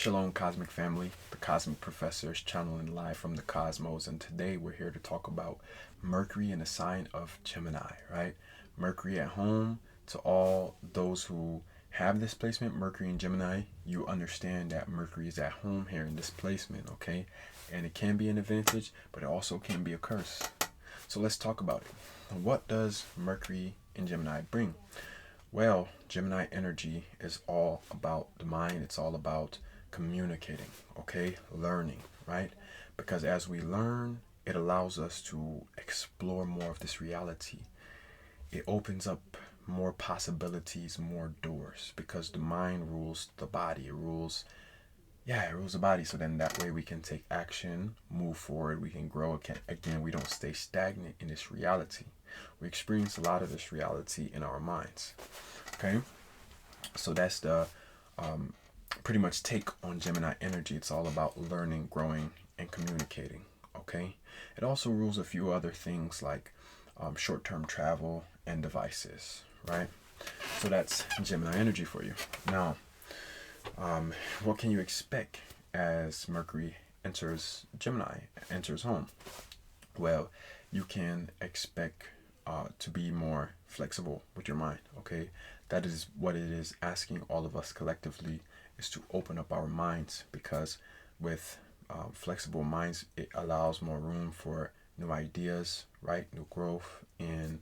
Shalom, Cosmic Family. The Cosmic Professor is channeling live from the cosmos, and today we're here to talk about Mercury in the sign of Gemini, right? Mercury at home. To all those who have this placement, Mercury in Gemini, you understand that Mercury is at home here in this placement, okay? And it can be an advantage, but it also can be a curse. So let's talk about it. What does Mercury in Gemini bring? Well, Gemini energy is all about the mind. It's all about communicating, okay? Learning, right? Because as we learn, it allows us to explore more of this reality. It opens up more possibilities, more doors, because the mind rules the body. It rules the body. So then that way we can take action, move forward, we can grow. Again, we don't stay stagnant in this reality. We experience a lot of this reality in our minds. Okay? So that's the pretty much take on Gemini energy. It's all about learning, growing, and communicating. Okay? It also rules a few other things like short-term travel and devices, right? So that's Gemini energy for you. Now, what can you expect as Mercury enters Gemini, enters home? Well, you can expect to be more flexible with your mind, okay? That is what it is asking all of us collectively, is to open up our minds, because with flexible minds, it allows more room for new ideas, right? New growth. And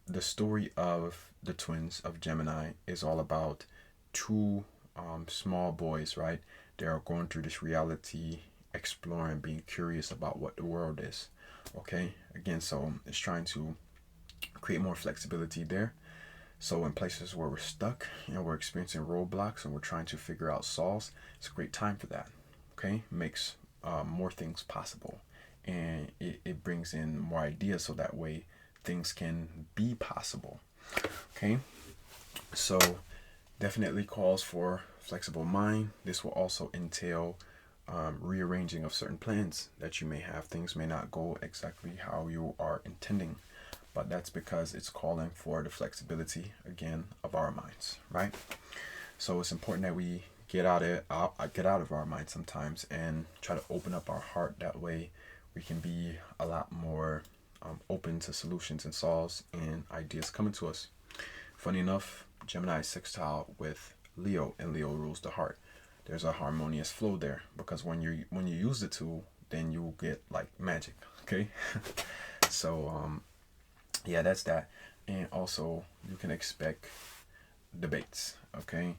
the story of the twins of Gemini is all about two small boys, right? They are going through this reality, exploring, being curious about what the world is. Okay, again, so it's trying to create more flexibility there. So in places where we're stuck and we're experiencing roadblocks and we're trying to figure out solves, it's a great time for that. Okay, makes more things possible, and it brings in more ideas, so that way things can be possible. Okay, so definitely calls for flexible mind. This will also entail rearranging of certain plans that you may have. Things may not go exactly how you are intending, but that's because it's calling for the flexibility, again, of our minds, right? So it's important that we get out of our mind sometimes and try to open up our heart. That way we can be a lot more open to solutions and solves and ideas coming to us. Funny enough, Gemini is sextile with Leo, and Leo rules the heart. There's a harmonious flow there, because when you use the tool, then you get like magic. Okay. So yeah, that's that. And also you can expect debates. Okay,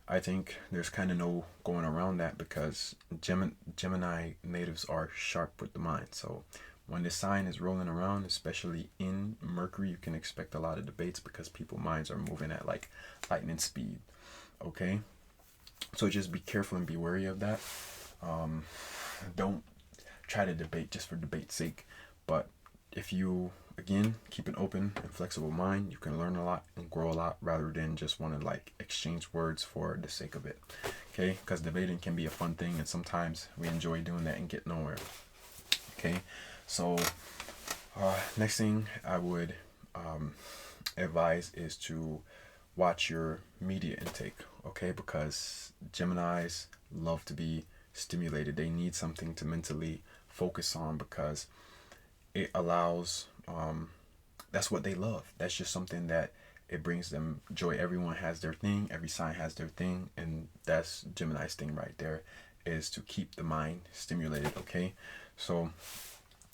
I think there's kind of no going around that, because Gemini natives are sharp with the mind. So when the sign is rolling around, especially in Mercury, you can expect a lot of debates, because people's minds are moving at like lightning speed. Okay, so just be careful and be wary of that. Don't try to debate just for debate's sake. But if you, again, keep an open and flexible mind, you can learn a lot and grow a lot, rather than just want to like exchange words for the sake of it. Okay, because debating can be a fun thing, and sometimes we enjoy doing that and get nowhere. Okay, so next thing I would advise is to watch your media intake, okay? Because Geminis love to be stimulated. They need something to mentally focus on, because it allows, that's what they love. That's just something that it brings them joy. Everyone has their thing. Every sign has their thing. And that's Gemini's thing right there, is to keep the mind stimulated, okay? So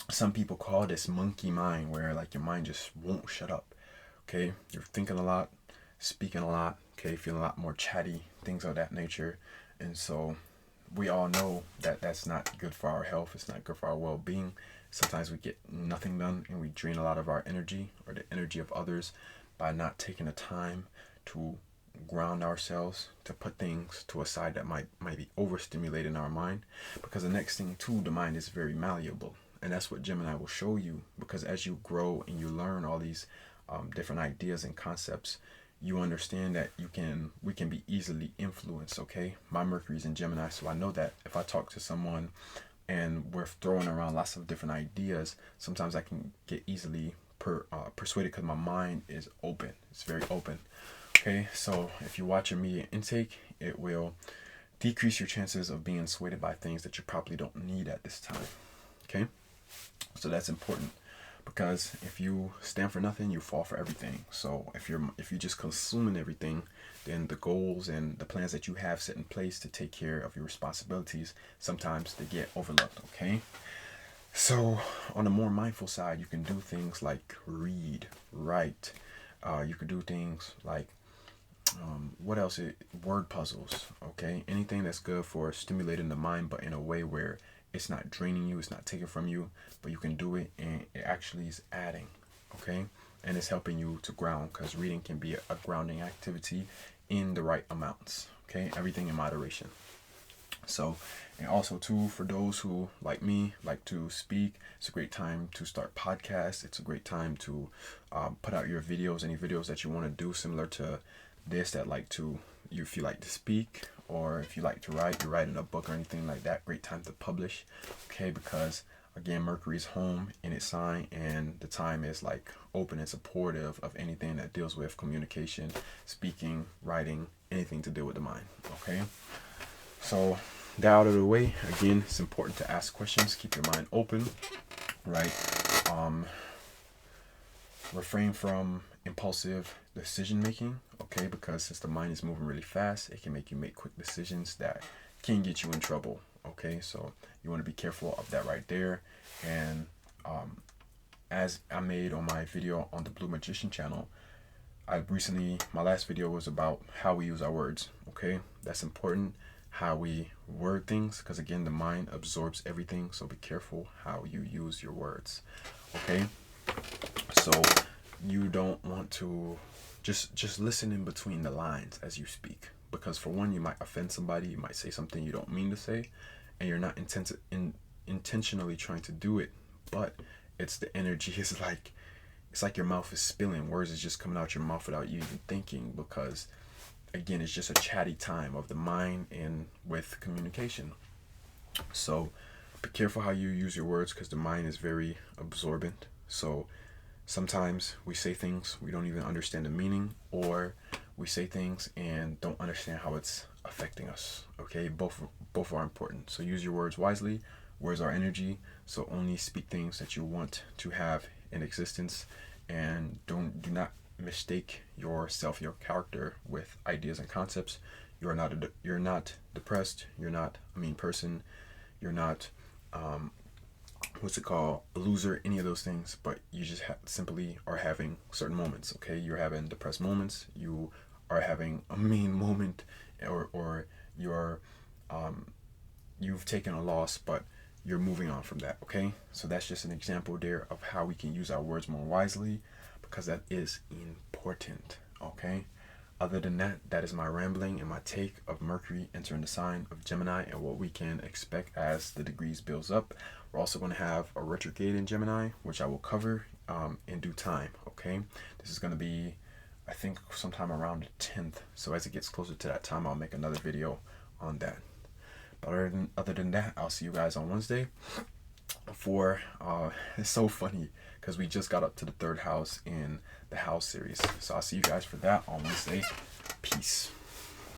some people call this monkey mind, where like your mind just won't shut up, okay? You're thinking a lot, speaking a lot, okay, feeling a lot more chatty, things of that nature. And so we all know that that's not good for our health. It's not good for our well-being. Sometimes we get nothing done, and we drain a lot of our energy, or the energy of others, by not taking the time to ground ourselves, to put things to a side that might be overstimulating our mind. Because the next thing too, the mind is very malleable, and that's what Gemini will show you. Because as you grow and you learn all these different ideas and concepts, you understand that we can be easily influenced. Okay, my Mercury's in Gemini, so I know that if I talk to someone and we're throwing around lots of different ideas, sometimes I can get easily persuaded, because my mind is open. It's very open. Okay, so if you watch your media intake, it will decrease your chances of being swayed by things that you probably don't need at this time. Okay, so that's important, because if you stand for nothing, you fall for everything. So if you're just consuming everything, then the goals and the plans that you have set in place to take care of your responsibilities, sometimes they get overlooked. Okay, so on the more mindful side, you can do things like read, write. You could do things like what else? Word puzzles. Okay, anything that's good for stimulating the mind, but in a way where it's not draining you, it's not taken from you, but you can do it and it actually is adding. Okay, and it's helping you to ground, because reading can be a grounding activity in the right amounts. Okay, everything in moderation. So, and also too, for those who like me like to speak, it's a great time to start podcasts. It's a great time to put out your videos, any videos that you want to do similar to this, that like to, if you like to speak, or if you like to write, you're writing a book or anything like that, great time to publish. Okay, because again, Mercury's home in its sign, and the time is like open and supportive of anything that deals with communication, speaking, writing, anything to do with the mind. Okay, so that out of the way, again, it's important to ask questions, keep your mind open, right? Refrain from impulsive decision making, okay? Because since the mind is moving really fast, it can make you make quick decisions that can get you in trouble, okay? So you want to be careful of that right there. And as I made on my video on the Blue Magician channel, my last video was about how we use our words, okay? That's important, how we word things, because again, the mind absorbs everything. So be careful how you use your words, okay? So you don't want to just listen in between the lines as you speak, because for one, you might offend somebody, you might say something you don't mean to say, and you're not intentionally trying to do it, but it's the energy. It's like your mouth is spilling, words is just coming out your mouth without you even thinking, because again, it's just a chatty time of the mind and with communication. So be careful how you use your words, because the mind is very absorbent. So sometimes we say things we don't even understand the meaning, or we say things and don't understand how it's affecting us. Okay, both are important. So use your words wisely. Words are energy, so only speak things that you want to have in existence, and do not mistake yourself, your character, with ideas and concepts. You're not depressed. You're not a mean person. You're not a loser, any of those things, but you just simply are having certain moments. Okay, you're having depressed moments, you are having a mean moment, or you're you've taken a loss, but you're moving on from that. Okay, so that's just an example there of how we can use our words more wisely, because that is important. Okay, other than that, that is my rambling and my take of Mercury entering the sign of Gemini and what we can expect as the degrees builds up. We're also going to have a retrograde in Gemini, which I will cover in due time. Okay, this is going to be, I think, sometime around the 10th. So as it gets closer to that time, I'll make another video on that. But other than that, I'll see you guys on Wednesday. It's so funny because we just got up to the 3rd house in the house series. So I'll see you guys for that on Wednesday. Peace.